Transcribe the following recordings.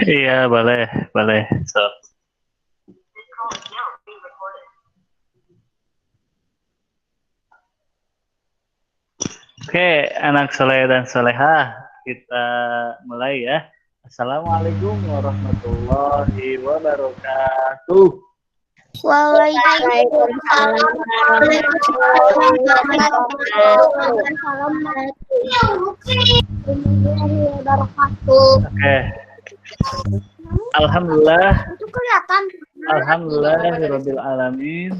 Iya, boleh, boleh. So. Oke, anak soleh dan solehah, kita mulai ya. Assalamualaikum warahmatullahi wabarakatuh. Waalaikumsalam warahmatullahi wabarakatuh. Oke, alhamdulillah, Itu kelihatan. alhamdulillahirabbil alamin.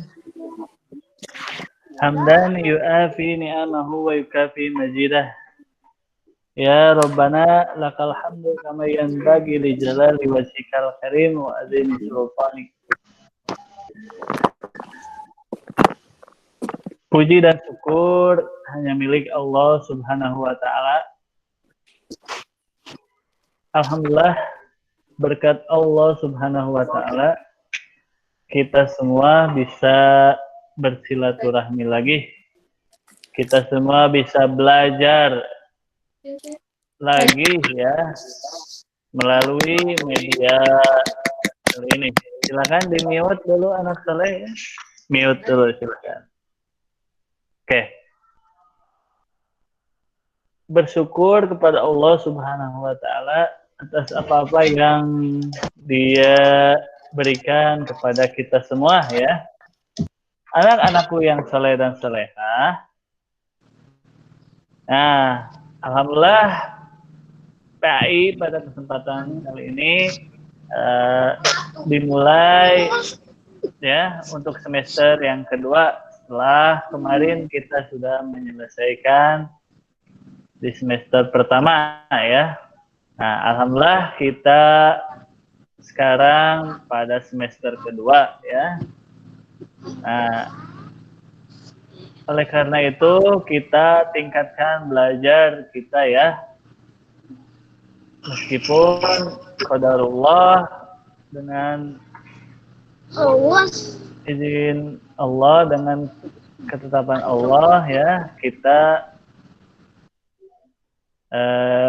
Hamdan yu'afi ni'amahu wa yukafi majidah. Ya Rabbana lakal hamdu kama yanbaghi li jalali wajhikal karim wa azimi sultanik. Puji dan syukur hanya milik Allah Subhanahu wa taala. Alhamdulillah berkat Allah Subhanahu wa taala kita semua bisa bersilaturahmi lagi. Kita semua bisa belajar lagi ya melalui media ini. Silakan di-mute dulu anak soleh ya. Mute dulu silakan. Oke. Bersyukur kepada Allah Subhanahu wa taala atas apa-apa yang Dia berikan kepada kita semua ya. Anak-anakku yang soleh dan solehah. Nah, alhamdulillah PAI pada kesempatan kali ini dimulai ya untuk semester yang kedua setelah kemarin kita sudah menyelesaikan di semester pertama ya. Nah, alhamdulillah kita sekarang pada semester kedua ya. Nah, oleh karena itu kita tingkatkan belajar kita ya. Meskipun qadarullah dengan izin Allah, dengan ketetapan Allah ya, kita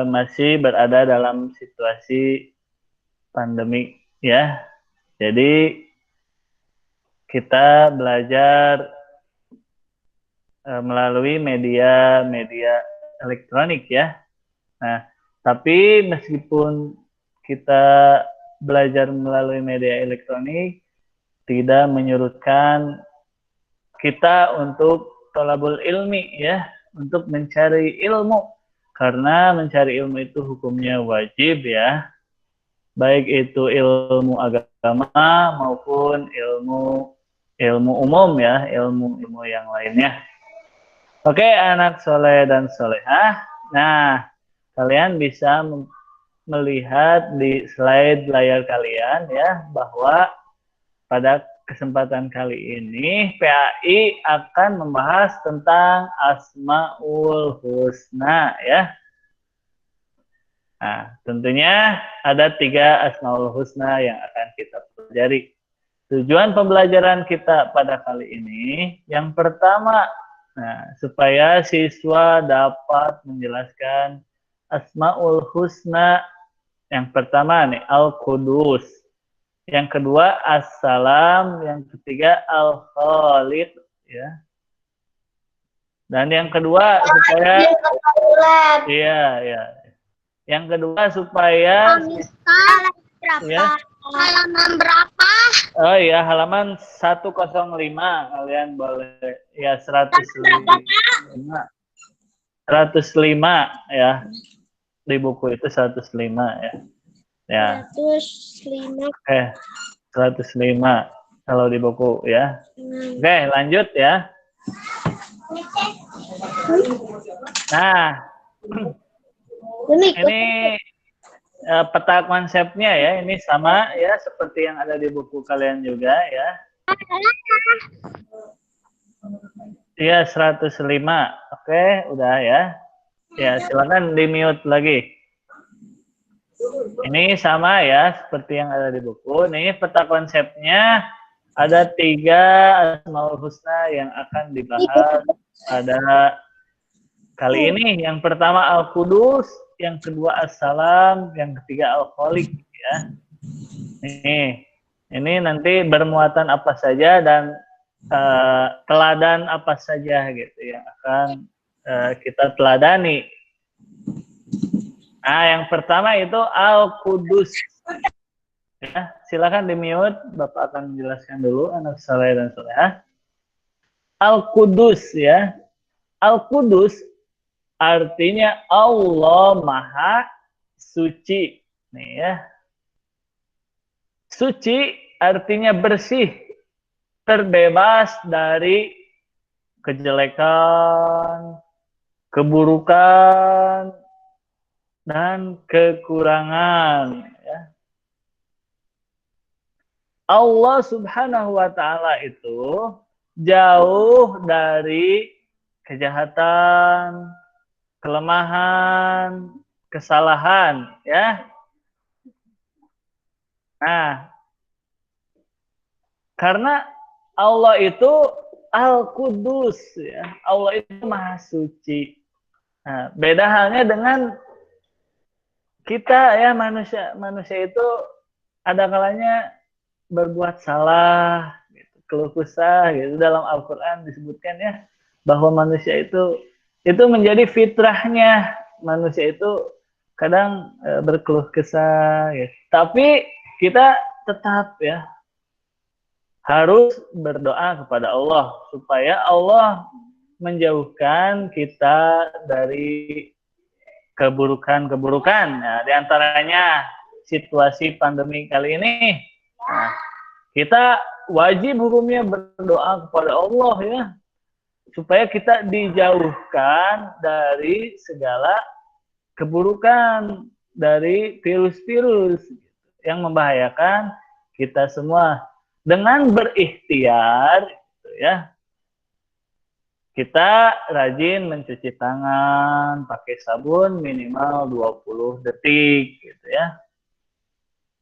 masih berada dalam situasi pandemi ya. Jadi kita belajar melalui media elektronik ya. Nah, tapi meskipun kita belajar melalui media elektronik, tidak menyurutkan kita untuk thalabul ilmi ya, untuk mencari ilmu. Karena mencari ilmu itu hukumnya wajib ya. Baik itu ilmu agama maupun ilmu umum ya, ilmu yang lainnya. Oke, anak soleh dan solehah. Nah, kalian bisa melihat di slide layar kalian ya bahwa pada kesempatan kali ini PAI akan membahas tentang Asmaul Husna ya. Nah, tentunya ada 3 Asmaul Husna yang akan kita pelajari. Tujuan pembelajaran kita pada kali ini yang pertama, supaya siswa dapat menjelaskan Asmaul Husna. Yang pertama nih Al-Qudus, yang kedua As-Salam, yang ketiga Al-Khaliq ya. Dan yang kedua supaya yang kedua supaya ya, halaman berapa? Oh iya, halaman 105 kalian boleh ya 105. 105 ya. Di buku itu 105 ya. Ya. 105. 105 kalau di buku ya. Oke, lanjut ya. Nah, ini peta konsepnya ya, ini sama ya seperti yang ada di buku kalian juga ya. Iya, 105. Oke, udah ya. Ya, silakan di-mute lagi. Ini sama ya, seperti yang ada di buku. Ini peta konsepnya ada 3 Asmaul Husna yang akan dibahas pada kali ini. Yang pertama Al-Qudus, yang kedua As-Salam, yang ketiga Al-Khaliq ya. Ini nanti bermuatan apa saja dan teladan apa saja gitu yang akan kita teladani. Nah, yang pertama itu Al-Qudus. Ya, silakan di-mute, Bapak akan menjelaskan dulu anak saleh dan salehah. Al-Qudus ya. Al-Qudus artinya Allah Maha Suci. Nih ya. Suci artinya bersih, terbebas dari kejelekan, keburukan, dan kekurangan. Ya. Allah Subhanahu wa Ta'ala itu jauh dari kejahatan, kelemahan, kesalahan, ya. Nah, karena Allah itu Al-Qudus, ya. Allah itu Maha Suci. Nah, beda halnya dengan kita ya manusia itu ada kalanya berbuat salah, gitu, keluh kesah, gitu. Dalam Al-Quran disebutkan ya bahwa manusia itu menjadi fitrahnya. Manusia itu kadang berkeluh kesah, gitu. Tapi kita tetap ya harus berdoa kepada Allah supaya Allah menjauhkan kita dari keburukan-keburukan. Nah, di antaranya situasi pandemi kali ini. Nah, kita wajib hukumnya berdoa kepada Allah ya, supaya kita dijauhkan dari segala keburukan, dari virus-virus yang membahayakan kita semua. Dengan berikhtiar, gitu ya, kita rajin mencuci tangan pakai sabun minimal 20 detik gitu ya.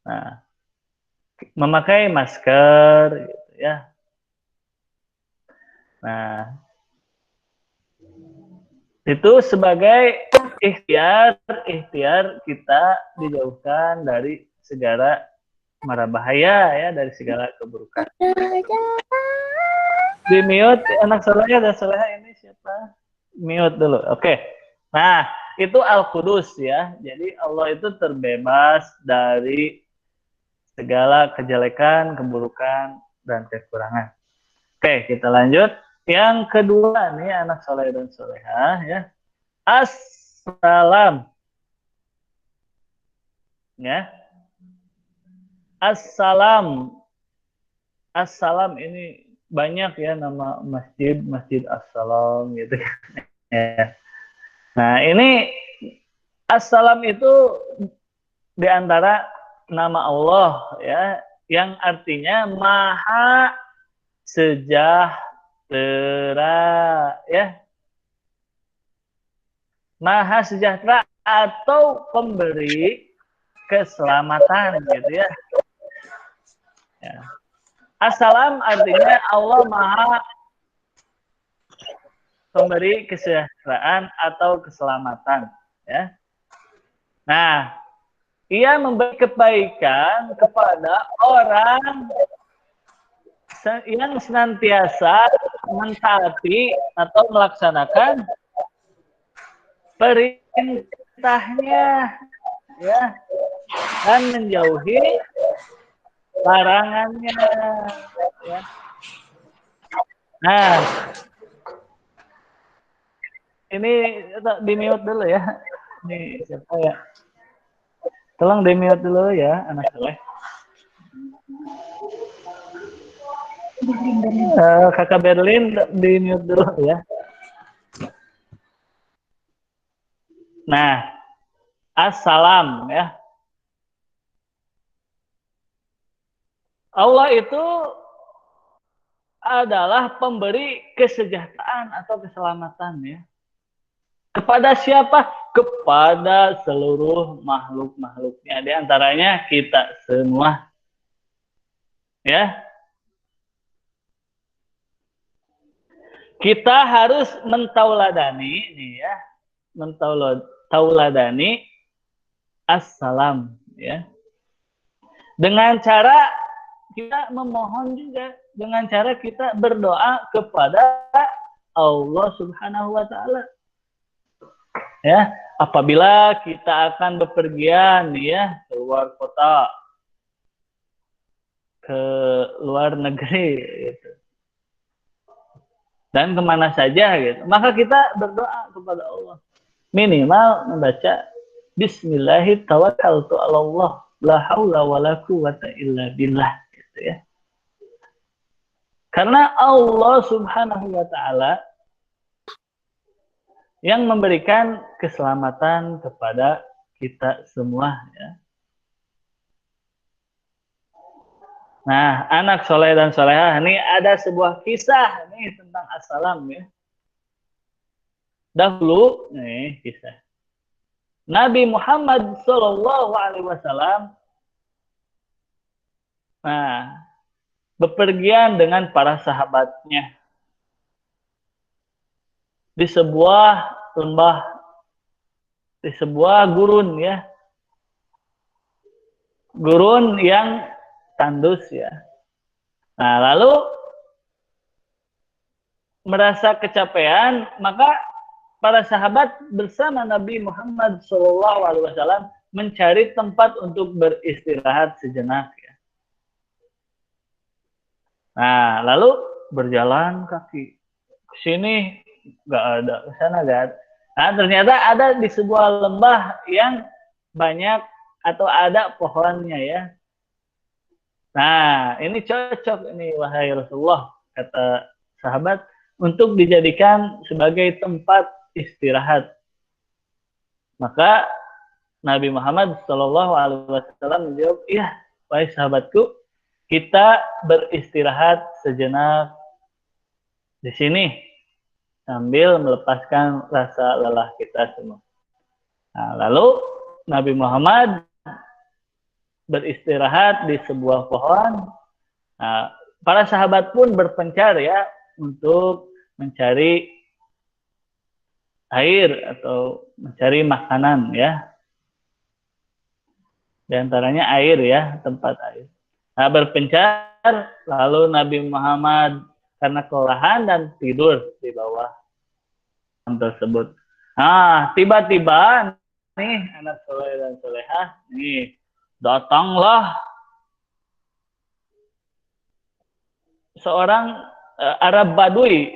Nah, memakai masker gitu ya. Nah, itu sebagai ikhtiar kita dijauhkan dari segala mara bahaya ya, dari segala keburukan. Di mute anak solehnya dan soleha ini siapa? Mute dulu. Oke. Nah, itu Al-Qudus ya. Jadi Allah itu terbebas dari segala kejelekan, keburukan, dan kekurangan. Oke, kita lanjut. Yang kedua nih anak soleh dan soleha ya. As-Salam. Ya. As-Salam. As-Salam ini banyak ya nama masjid As-Salam gitu ya. Nah, ini As-Salam itu diantara nama Allah ya, yang artinya Maha Sejahtera ya. Maha Sejahtera atau pemberi keselamatan gitu ya. Ya. As-Salam artinya Allah Maha pemberi kesejahteraan atau keselamatan ya. Nah, Ia memberi kebaikan kepada orang yang senantiasa mentaati atau melaksanakan perintahnya ya, dan menjauhi larangannya ya. Nah, ini di mute dulu ya. Ini siapa ya? Tolong di mute dulu ya anak soleh. Kakak Berlin di mute dulu ya. Nah, As-Salam ya. Allah itu adalah pemberi kesejahteraan atau keselamatan ya. Kepada siapa? Kepada seluruh makhluk-makhluknya. Di antaranya kita semua. Ya. Kita harus mentauladani nih ya. Mentauladani assalam, ya. Dengan cara kita memohon juga, dengan cara kita berdoa kepada Allah Subhanahu wa taala. Ya, apabila kita akan bepergian ya ke luar kota, ke luar negeri gitu. Dan kemana saja gitu, maka kita berdoa kepada Allah. Minimal membaca Bismillahirrahmanirrahim, la haula wala quwata illa billah gitu ya. Karena Allah Subhanahu wa taala yang memberikan keselamatan kepada kita semua ya. Nah, anak soleh dan solehah, ini ada sebuah kisah nih tentang assalam ya. Dahulu nih kisah Nabi Muhammad Shallallahu Alaihi Wasallam, nah, bepergian dengan para sahabatnya di sebuah lembah, di sebuah gurun ya, gurun yang tandus ya. Nah, lalu merasa kecapean, maka para sahabat bersama Nabi Muhammad SAW mencari tempat untuk beristirahat sejenak ya. Nah, lalu berjalan kaki ke sini nggak ada, ke sana nggak ada. Nah, ternyata ada di sebuah lembah yang banyak atau ada pohonnya ya. Nah, ini cocok ini wahai Rasulullah, kata sahabat, untuk dijadikan sebagai tempat istirahat. Maka Nabi Muhammad SAW menjawab, iya, wahai sahabatku, kita beristirahat sejenak di sini sambil melepaskan rasa lelah kita semua. Nah, lalu Nabi Muhammad beristirahat di sebuah pohon. Nah, para sahabat pun berpencar ya untuk mencari air atau mencari makanan ya. Di antaranya air ya, tempat air. Nah, berpencar, lalu Nabi Muhammad karena kelelahan dan tidur di bawah tersebut. Nah, tiba-tiba nih anak soleh dan solehah, nih datanglah seorang Arab Badui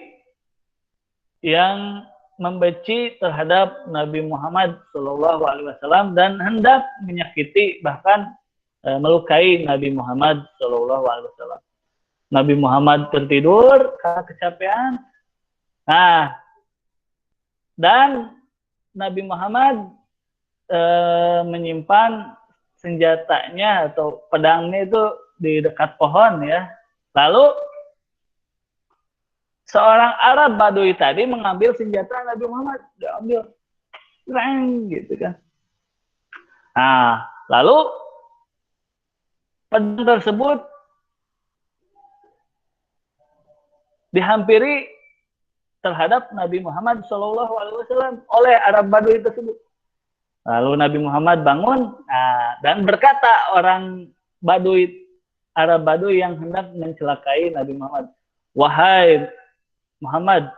yang membenci terhadap Nabi Muhammad SAW dan hendak menyakiti bahkan melukai Nabi Muhammad SAW. Nabi Muhammad tertidur karena kecapean. Nah, dan Nabi Muhammad menyimpan senjatanya atau pedangnya itu di dekat pohon ya. Lalu seorang Arab Badui tadi mengambil senjata Nabi Muhammad, diambil, reng gitu kan. Nah, lalu pedang tersebut dihampiri terhadap Nabi Muhammad SAW oleh Arab Badui tersebut. Lalu Nabi Muhammad bangun dan berkata orang Badui, Arab Badui yang hendak mencelakai Nabi Muhammad, wahai Muhammad,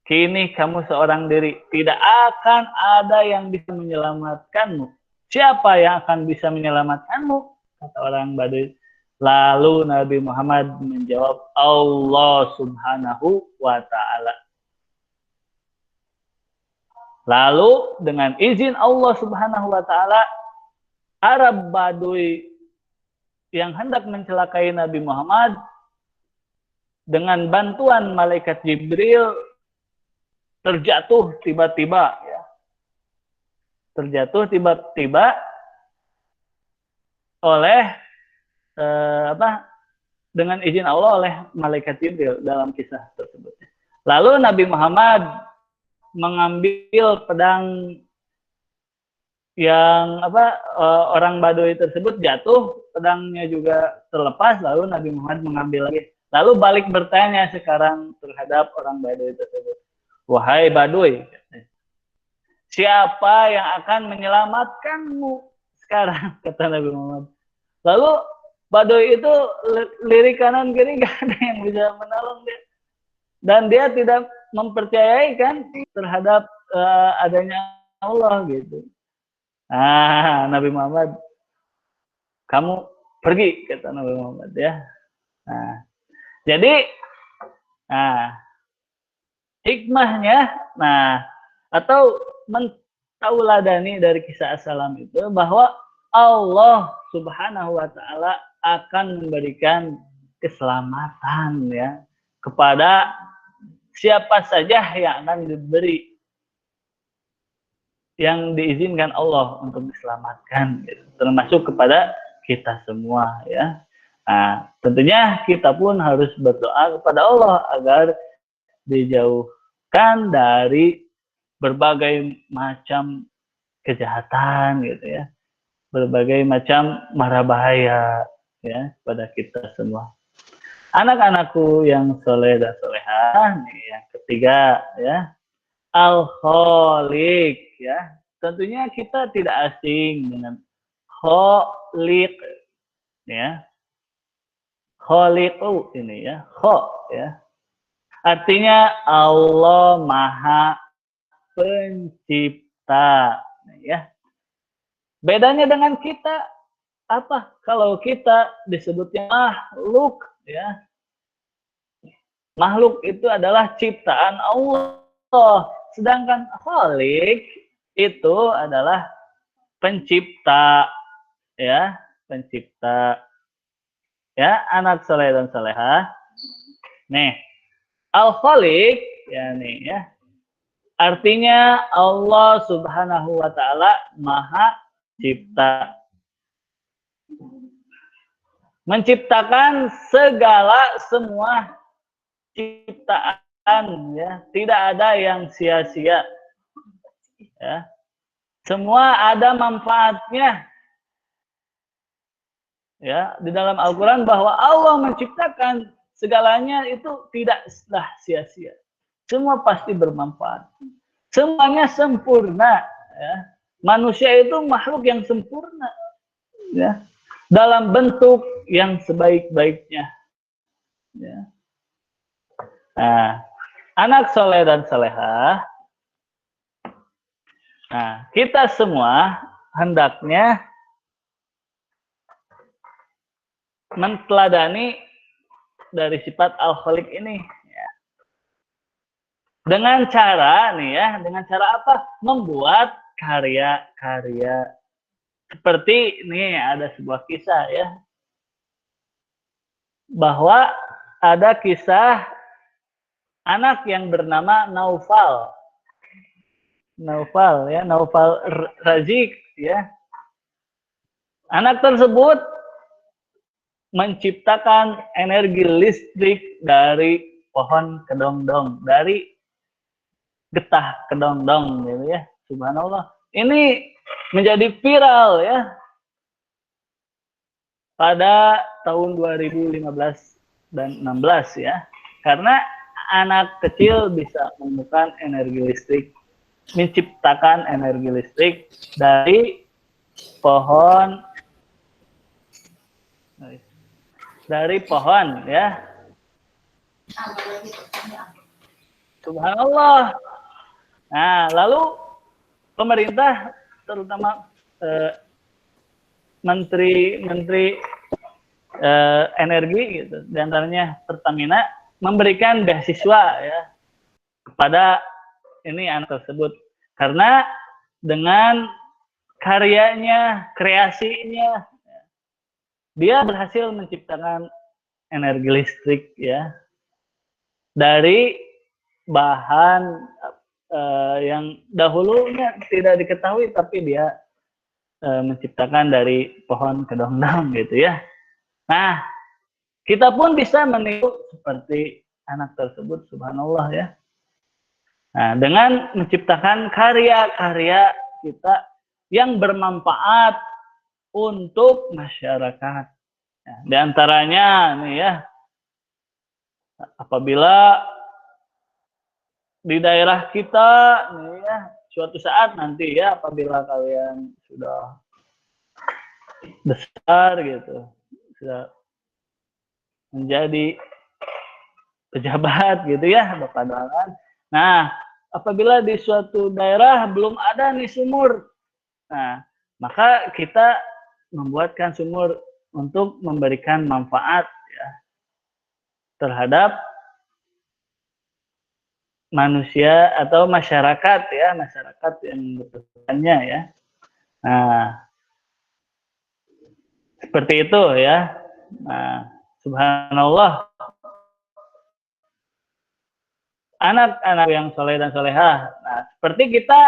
kini kamu seorang diri, tidak akan ada yang bisa menyelamatkanmu. Siapa yang akan bisa menyelamatkanmu? Kata orang Badui. Lalu Nabi Muhammad menjawab, Allah Subhanahu wa ta'ala. Lalu dengan izin Allah Subhanahu wa ta'ala, Arab Badui yang hendak mencelakai Nabi Muhammad dengan bantuan malaikat Jibril terjatuh tiba-tiba ya. Terjatuh tiba-tiba oleh dengan izin Allah oleh malaikat Jibril dalam kisah tersebut. Lalu Nabi Muhammad mengambil pedang yang orang Badui tersebut jatuh, pedangnya juga terlepas, lalu Nabi Muhammad mengambil lagi. Lalu balik bertanya sekarang terhadap orang Badui tersebut. Wahai Badui, siapa yang akan menyelamatkanmu sekarang, kata Nabi Muhammad. Lalu Baduy itu lirik kanan kiri gak ada yang bisa menolong dia. Dan dia tidak mempercayai kan terhadap adanya Allah gitu. Nah, Nabi Muhammad, kamu pergi, kata Nabi Muhammad ya. Nah, jadi hikmahnya, atau mentauladani dari kisah As-Salam itu bahwa Allah Subhanahu wa taala akan memberikan keselamatan ya kepada siapa saja yang akan diberi, yang diizinkan Allah untuk diselamatkan, gitu. Termasuk kepada kita semua ya. Nah, tentunya kita pun harus berdoa kepada Allah agar dijauhkan dari berbagai macam kejahatan gitu ya, berbagai macam mara bahaya ya pada kita semua. Anak-anakku yang soleh dan solehah, yang ketiga ya, Al-Khaliq ya. Tentunya kita tidak asing dengan Khaliq ya. Khaliqu ini ya, kho ya. Artinya Allah Maha Pencipta ya. Bedanya dengan kita apa? Kalau kita disebutnya makhluk ya. Makhluk itu adalah ciptaan Allah. Sedangkan Khaliq itu adalah pencipta ya, pencipta. Ya, anak soleh dan solehah. Nih, Al-Khaliq ya nih ya. Artinya Allah Subhanahu wa taala Maha Cipta. Menciptakan segala semua ciptaan ya, tidak ada yang sia-sia. Ya. Semua ada manfaatnya. Ya, di dalam Al-Qur'an bahwa Allah menciptakan segalanya itu tidaklah sia-sia. Semua pasti bermanfaat. Semuanya sempurna ya. Manusia itu makhluk yang sempurna ya. Dalam bentuk yang sebaik-baiknya. Ya. Nah, anak soleh dan solehah. Nah, kita semua hendaknya menteladani dari sifat Al-Khaliq ini. Ya. Dengan cara nih ya, dengan cara apa? Membuat karya-karya. Seperti ini ada sebuah kisah ya. Bahwa ada kisah anak yang bernama Naufal. Naufal ya, Naufal Razik ya. Anak tersebut menciptakan energi listrik dari pohon kedongdong, dari getah kedongdong gitu ya. Subhanallah. Ini menjadi viral ya. Pada tahun 2015 dan 16 ya. Karena anak kecil bisa menemukan energi listrik, menciptakan energi listrik dari pohon ya. Subhanallah. Nah, lalu pemerintah terutama menteri energi gitu, diantaranya Pertamina, memberikan beasiswa ya kepada ini anak tersebut karena dengan karyanya, kreasinya, dia berhasil menciptakan energi listrik ya dari bahan yang dahulunya tidak diketahui, tapi dia menciptakan dari pohon kedongdong gitu ya. Nah, kita pun bisa meniru seperti anak tersebut, subhanallah ya. Nah, dengan menciptakan karya-karya kita yang bermanfaat untuk masyarakat. Ya, di antaranya nih ya, apabila di daerah kita nih ya, suatu saat nanti ya, apabila kalian sudah besar gitu, sudah menjadi pejabat gitu ya, Bapak doakan. Nah, apabila di suatu daerah belum ada nih sumur, nah, maka kita membuatkan sumur untuk memberikan manfaat ya, terhadap manusia atau masyarakat ya, masyarakat yang membutuhkannya ya. Nah, seperti itu ya. Nah, subhanallah, anak-anak yang soleh dan solehah. Nah, seperti kita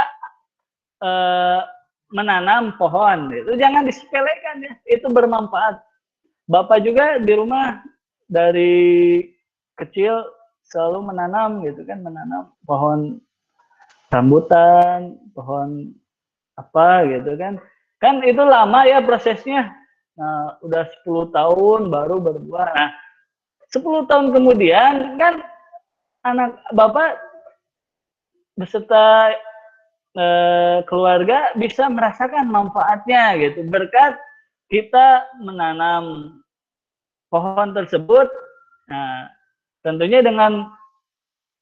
menanam pohon, itu jangan disepelekan ya, itu bermanfaat. Bapak juga di rumah dari kecil selalu menanam gitu kan, menanam pohon rambutan, pohon apa gitu kan. Kan itu lama ya prosesnya. Nah, udah 10 tahun baru berbuah. Nah, 10 tahun kemudian kan anak Bapak beserta keluarga bisa merasakan manfaatnya gitu, berkat kita menanam pohon tersebut. Nah, tentunya dengan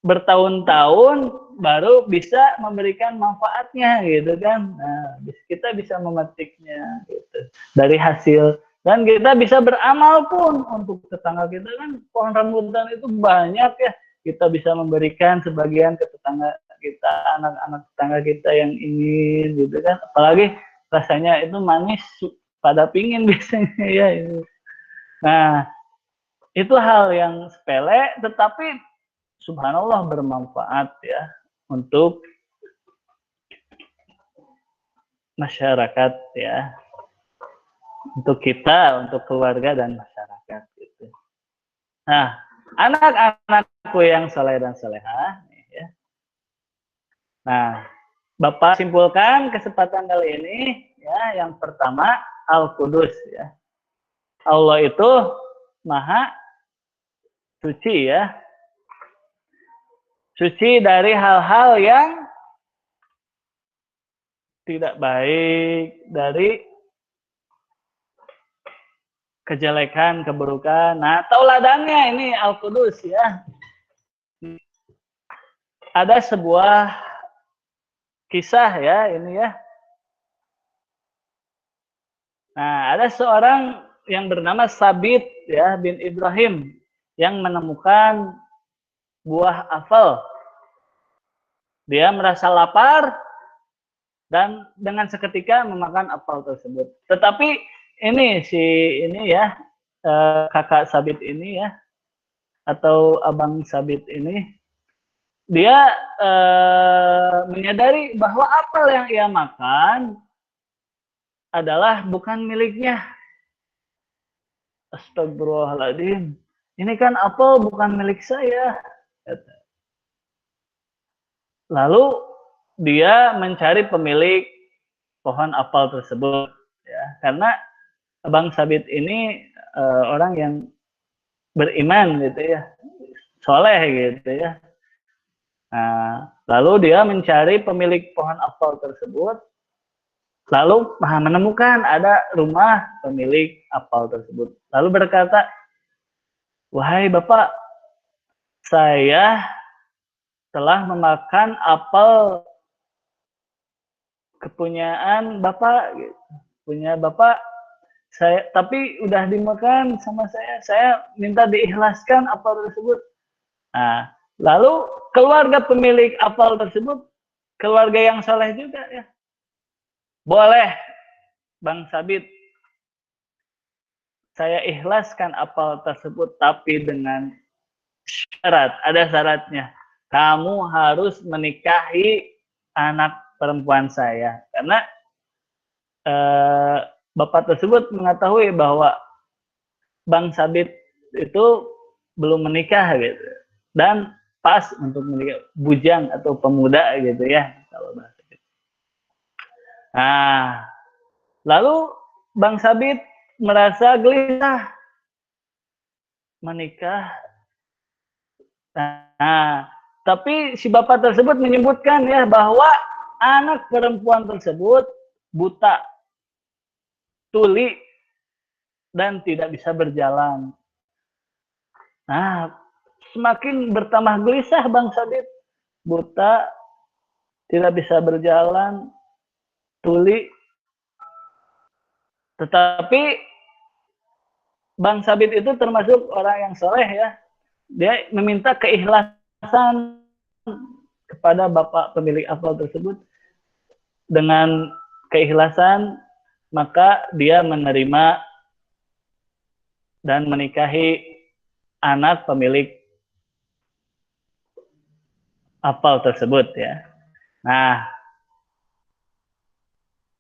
bertahun-tahun baru bisa memberikan manfaatnya gitu kan. Nah, kita bisa memetiknya gitu dari hasil, dan kita bisa beramal pun untuk tetangga kita kan. Pohon rambutan itu banyak ya, kita bisa memberikan sebagian ke tetangga kita, anak-anak tetangga kita yang ingin gitu kan, apalagi rasanya itu manis pada pingin biasanya ya itu. Nah, itu hal yang sepele tetapi subhanallah bermanfaat ya untuk masyarakat ya, untuk kita, untuk keluarga dan masyarakat gitu. Nah, anak-anakku yang saleh dan salehah ya. Nah, Bapak simpulkan kesempatan kali ini ya, yang pertama Al-Qudus ya. Allah itu Maha Suci ya. Suci dari hal-hal yang tidak baik, dari kejelekan, keburukan. Nah, tauladannya ini Al-Qudus ya. Ada sebuah kisah ya ini ya. Nah, ada seorang yang bernama Sabit ya bin Ibrahim yang menemukan buah apel. Dia merasa lapar dan dengan seketika memakan apel tersebut. Tetapi ini ya, kakak Sabit ini ya, atau abang Sabit ini, dia menyadari bahwa apel yang ia makan adalah bukan miliknya. Astagfirullahaladzim, ini kan apel bukan milik saya. Lalu dia mencari pemilik pohon apel tersebut ya, karena abang Sabit ini orang yang beriman gitu ya, soleh gitu ya. Nah, lalu dia mencari pemilik pohon apel tersebut, lalu menemukan ada rumah pemilik apel tersebut. Lalu berkata, wahai Bapak, saya telah memakan apel kepunyaan Bapak, gitu. Punya Bapak, saya tapi udah dimakan sama saya minta diikhlaskan apel tersebut. Nah, lalu keluarga pemilik apel tersebut keluarga yang saleh juga ya. Boleh Bang Sabit, saya ikhlaskan apel tersebut, tapi dengan syarat, ada syaratnya. Kamu harus menikahi anak perempuan saya, karena bapak tersebut mengetahui bahwa Bang Sabit itu belum menikah gitu, dan pas untuk menikah, bujang atau pemuda gitu ya kalau bahasa gitu. Nah, lalu Bang Sabit merasa gelisah menikah. Nah, tapi si bapak tersebut menyebutkan ya bahwa anak perempuan tersebut buta, tuli, dan tidak bisa berjalan. Nah, semakin bertambah gelisah Bang Sabit. Buta, tidak bisa berjalan, tuli. Tetapi Bang Sabit itu termasuk orang yang soleh ya. Dia meminta keikhlasan kepada bapak pemilik apel tersebut. Dengan keikhlasan, maka dia menerima dan menikahi anak pemilik apel tersebut ya. Nah,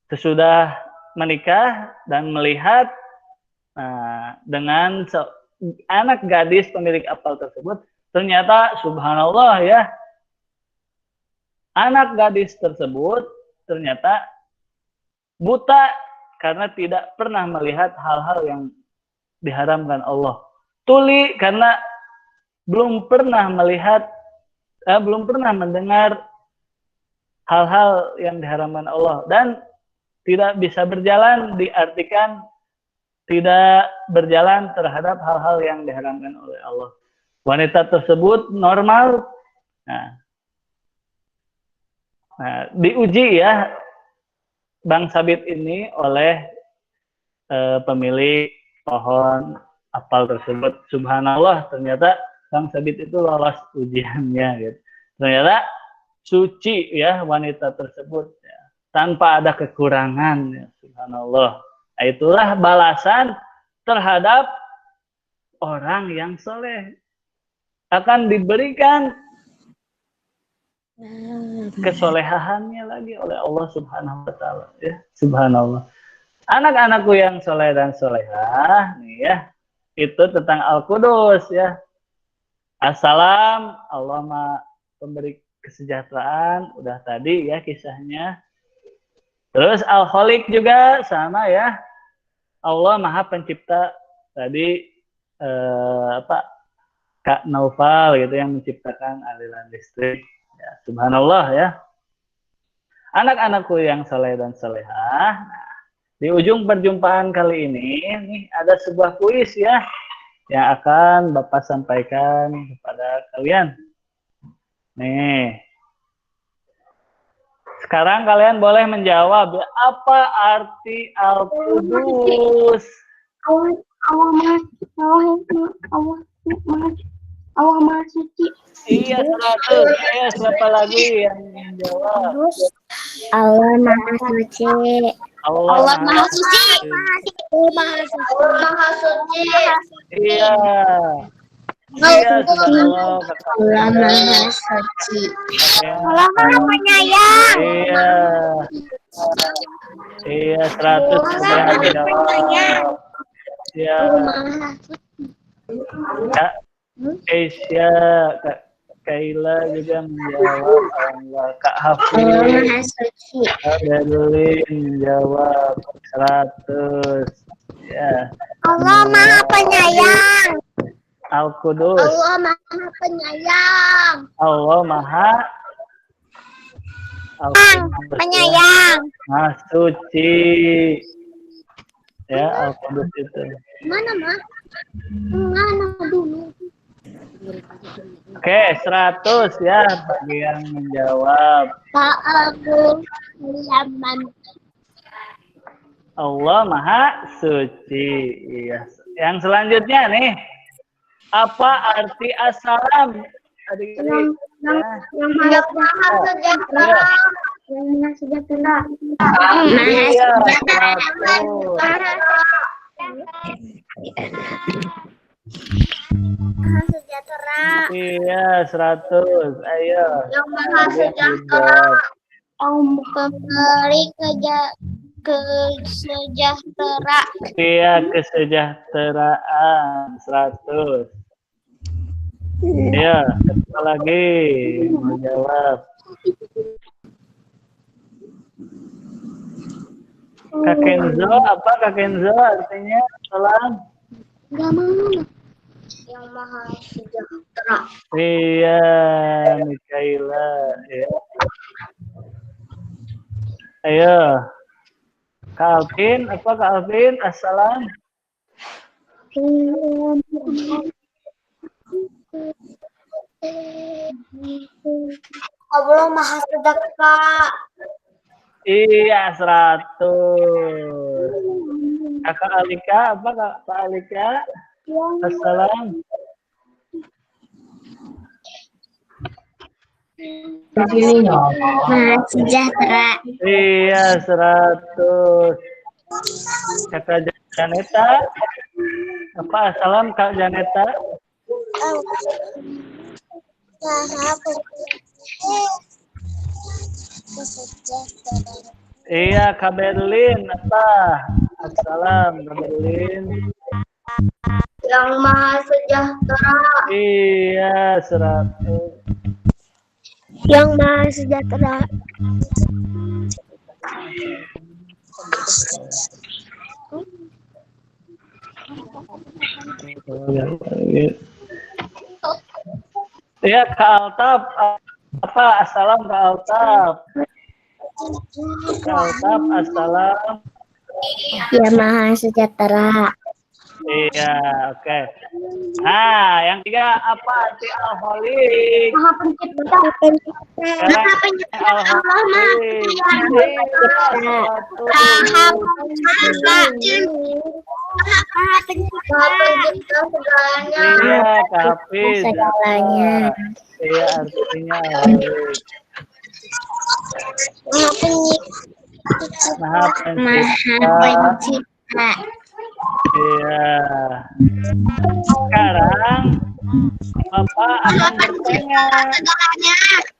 sesudah menikah dan melihat dengan anak gadis pemilik apel tersebut, ternyata subhanallah ya, anak gadis tersebut ternyata buta karena tidak pernah melihat hal-hal yang diharamkan Allah. Tuli karena belum pernah melihat, belum pernah mendengar hal-hal yang diharamkan Allah. Dan tidak bisa berjalan diartikan tidak berjalan terhadap hal-hal yang diharamkan oleh Allah. Wanita tersebut normal. Nah, diuji ya Bang Sabit ini oleh pemilik pohon apel tersebut. Subhanallah, ternyata Bang Sabit itu lolos ujiannya gitu. Ternyata suci ya wanita tersebut ya, tanpa ada kekurangan ya. Subhanallah. Nah, itulah balasan terhadap orang yang soleh. Akan diberikan kesolehaannya lagi oleh Allah Subhanahu wa taala ya. Subhanallah. Anak-anakku yang soleh dan solehah nih ya, itu tentang Al-Qudus ya. Assalam, Allah Maha pemberi kesejahteraan, udah tadi ya kisahnya. Terus Al-Khaliq juga sama ya. Allah Maha Pencipta, tadi Kak Naufal gitu yang menciptakan aliran listrik. Ya, subhanallah ya. Anak-anakku yang saleh dan salehah. Nah, di ujung perjumpaan kali ini nih ada sebuah kuis ya yang akan Bapak sampaikan kepada kalian. Nih. Sekarang kalian boleh menjawab apa arti Al-Qudus? Allah Maha Suci. Iya, 100. Ayo, siapa lagi yang menjawab? Allah Maha Suci. Allah Maha Suci. Allah Maha Suci. Iya. Iya, subhanallah. Allah Maha Suci. Allah Maha Penyayang. Iya. Iya, 100 sudah menjawab. Iya. Kak Asia, Kak Kaila juga menjawab. Allah. Kak Hafiz, Kak Berlin menjawab 100. Ya. Allah Maha Penyayang. Al-Qudus. Allah Maha Penyayang. Allah Maha Penyayang. Maha Suci. Ya, Al-Qudus itu. Mana, Ma? Mana dulu? Oke, 100 ya bagi yang menjawab. Pak Agung Yaman. Allah Maha Suci. Iya. Yang selanjutnya nih, apa arti assalam? Adik-adik. Yang Maha Sejahtera. Yang Maha Sejahtera. Iya, 100. Maha Sejahtera. Iya, 100. Ayo. Yang Maha Sejahtera. Pemberi kesejahteraan. Iya, kesejahteraan 100. Iya, apa lagi mau jawab? Kak Kenzo, apa Kak Kenzo artinya? Salam. Enggak mau. Yang Maha Sejahtera. Iya, Mikaela. Ya. Ayo. Kak Alvin, apa Kak Alvin? Assalam. Allah Maha Sedekah. Iya, 100. Kakak Alika, apa Kak Alika? Assalam. Maha Sejahtera. Iya, 100. Kakak Janeta, apa assalam Kak Janeta? Iya, Kak Berlin, apa? Assalam Kak Berlin. Yang Maha Sejahtera. Iya, 100. Yang Maha Sejahtera. Iya, Kak Altaf, apa? Assalam Kak Altaf. Kak Altaf, assalam. Yang Maha Sejahtera. Iya, oke. Nah, yang 3 apa? Arti alholik. Maha Pencipta. Maha Pencipta. Allah Maha Pencipta segalanya. Iya, Kafiz. Segalanya. Iya, artinya alholik. Maha Pencipta. Iya. Sekarang Bapak akan bertanya.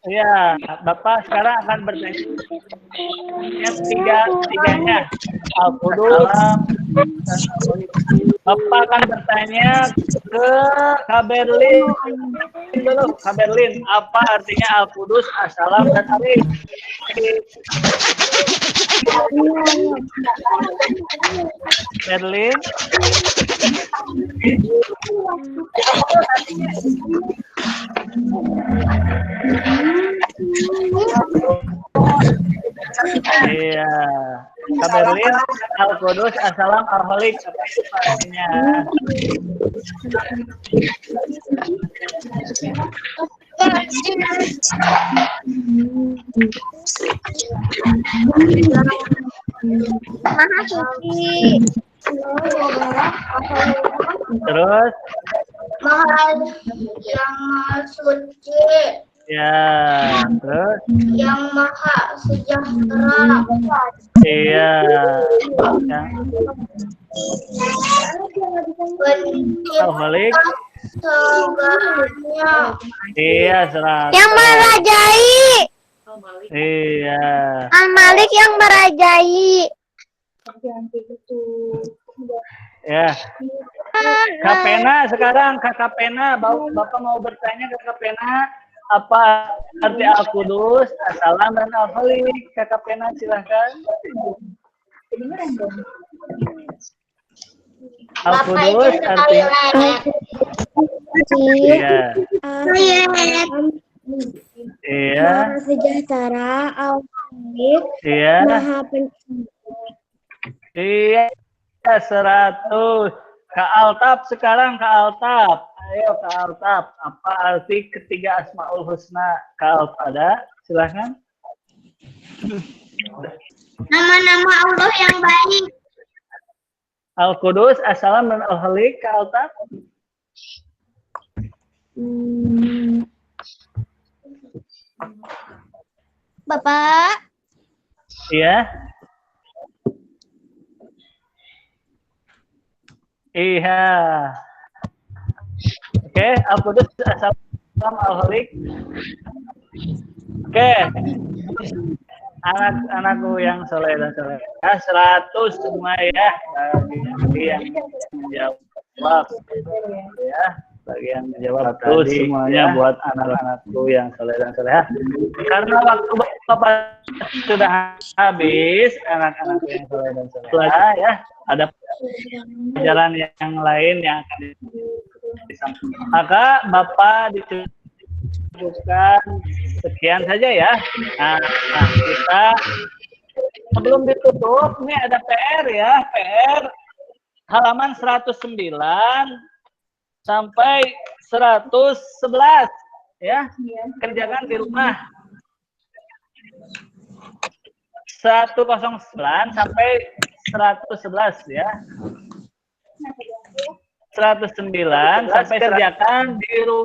Iya, Bapak sekarang akan bertanya. Yang tiganya. Al-Qudus. Bapak akan bertanya ke Kak Berlin. Dulu, Kak Berlin, apa artinya Al-Qudus, Assalam, dan Arif? Berlin. Iya. Kak Berlin, Al-Qudus, Assalam, Al-Malik. Apa itu artinya? Maha Suci. Terus? Yang Maha Suci. Ya, terus? Yang Maha Sejahtera. Iya. Al-Malik. Segalanya. Iya, 100. Yang merajai. Iya. Al-Malik yang merajai. Ya. Kak Pena sekarang, Kak Pena, Bapak mau bertanya ke Kak Pena, apa arti Al-Qudus, Assalam, dan Al-Malik? Kak Pena silahkan. Al-Qudus artinya. Iya. Iya. Maha Sejahtera, Al-Malik, Iya. Maha Pencipta. Iya, 100. Kak Altaf sekarang, Kak Altaf. Ayo Kak Altaf, apa arti ketiga Asmaul Husna? Kak Altaf ada? Silahkan. Nama-nama Allah yang baik. Al-Qudus, Assalam, dan Al-Halik, Kak Altaf. Bapak. Iya. Iya. Oke, Al-Qudus, Assalam, Al-Halik. Oke. Anak-anakku yang soleh dan soleh. 100 semua ya. Bagi yang menjawab. Ya. Bagi yang menjawab tadi semuanya buat anak-anakku yang soleh dan soleh. Karena waktu Bapak sudah habis, anak-anakku yang soleh dan soleh ya. Ada pelajaran yang lain yang akan disampaikan. Maka Bapak dicukupkan sekian saja ya. Nah, kita sebelum ditutup, ini ada PR ya, PR halaman 109 sampai 111 ya, kerjakan di rumah. 109 sampai 111 ya. 109 sampai kerjakan di rumah.